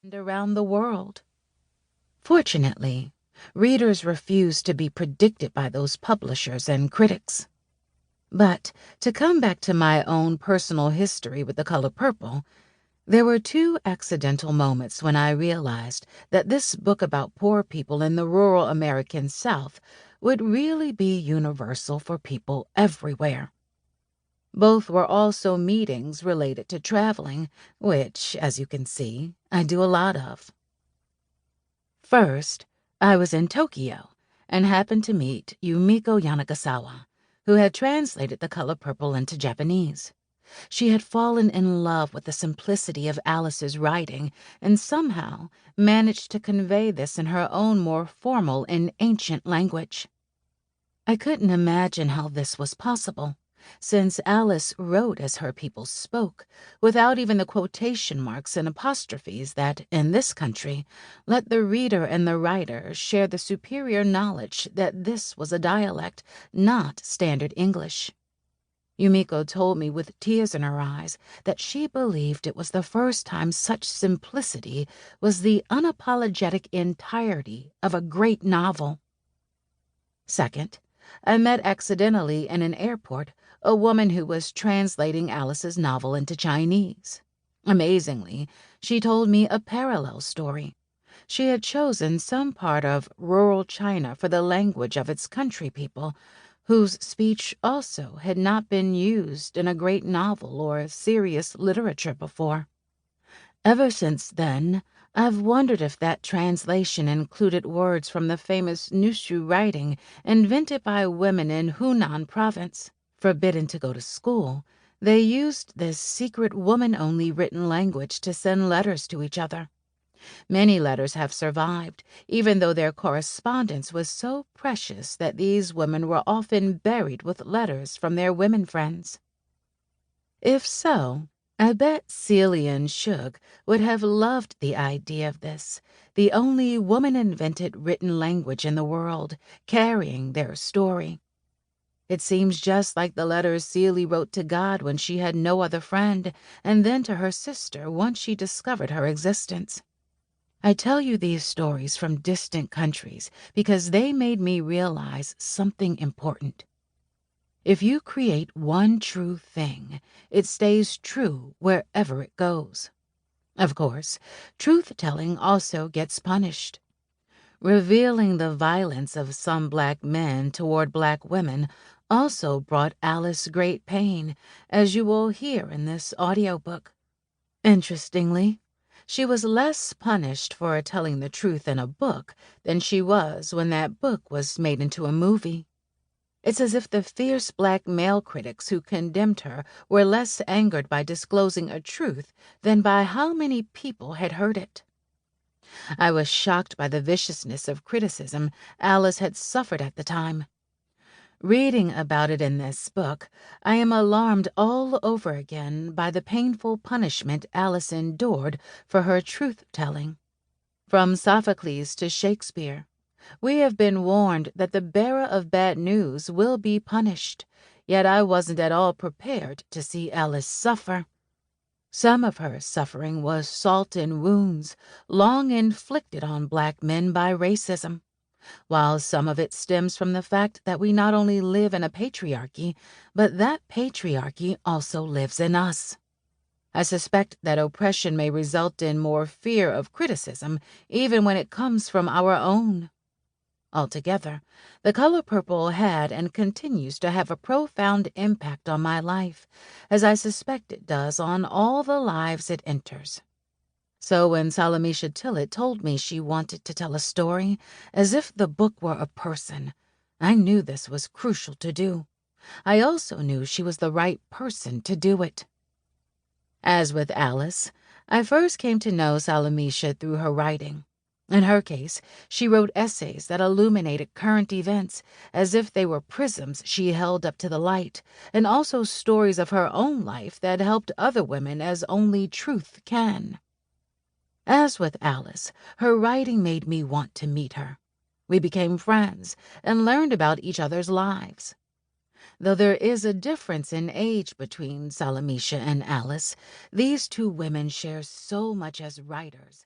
and around the world. Fortunately, readers refused to be predicted by those publishers and critics. But to come back to my own personal history with The Color Purple, there were two accidental moments when I realized that this book about poor people in the rural American South would really be universal for people everywhere. Both were also meetings related to traveling, which, as you can see, I do a lot of. First, I was in Tokyo and happened to meet Yumiko Yanagasawa, who had translated The Color Purple into Japanese. She had fallen in love with the simplicity of Alice's writing and somehow managed to convey this in her own more formal and ancient language. I couldn't imagine how this was possible, since Alice wrote as her people spoke, without even the quotation marks and apostrophes that, in this country, let the reader and the writer share the superior knowledge that this was a dialect, not standard English. Yumiko told me with tears in her eyes that she believed it was the first time such simplicity was the unapologetic entirety of a great novel. Second, I met accidentally in an airport a woman who was translating Alice's novel into Chinese. Amazingly, she told me a parallel story. She had chosen some part of rural China for the language of its country people, whose speech also had not been used in a great novel or serious literature before. Ever since then, I've wondered if that translation included words from the famous Nushu writing invented by women in Hunan province. Forbidden to go to school, they used this secret woman-only written language to send letters to each other. Many letters have survived, even though their correspondence was so precious that these women were often buried with letters from their women friends. If so, I bet Celia and Shug would have loved the idea of this, the only woman-invented written language in the world, carrying their story. It seems just like the letters Celia wrote to God when she had no other friend, and then to her sister once she discovered her existence. I tell you these stories from distant countries because they made me realize something important. If you create one true thing, it stays true wherever it goes. Of course, truth-telling also gets punished. Revealing the violence of some black men toward black women also brought Alice great pain, as you will hear in this audiobook. Interestingly, she was less punished for telling the truth in a book than she was when that book was made into a movie. It's as if the fierce black male critics who condemned her were less angered by disclosing a truth than by how many people had heard it. I was shocked by the viciousness of criticism Alice had suffered at the time. Reading about it in this book, I am alarmed all over again by the painful punishment Alice endured for her truth-telling. From Sophocles to Shakespeare, we have been warned that the bearer of bad news will be punished, yet I wasn't at all prepared to see Alice suffer. Some of her suffering was salt and wounds, long inflicted on black men by racism, while some of it stems from the fact that we not only live in a patriarchy, but that patriarchy also lives in us. I suspect that oppression may result in more fear of criticism, even when it comes from our own. Altogether, The Color Purple had and continues to have a profound impact on my life, as I suspect it does on all the lives it enters. So when Salamishah Tillet told me she wanted to tell a story, as if the book were a person, I knew this was crucial to do. I also knew she was the right person to do it. As with Alice, I first came to know Salamishah through her writing. In her case, she wrote essays that illuminated current events as if they were prisms she held up to the light, and also stories of her own life that helped other women as only truth can. As with Alice, her writing made me want to meet her. We became friends and learned about each other's lives. Though there is a difference in age between Salamishah and Alice, these two women share so much as writers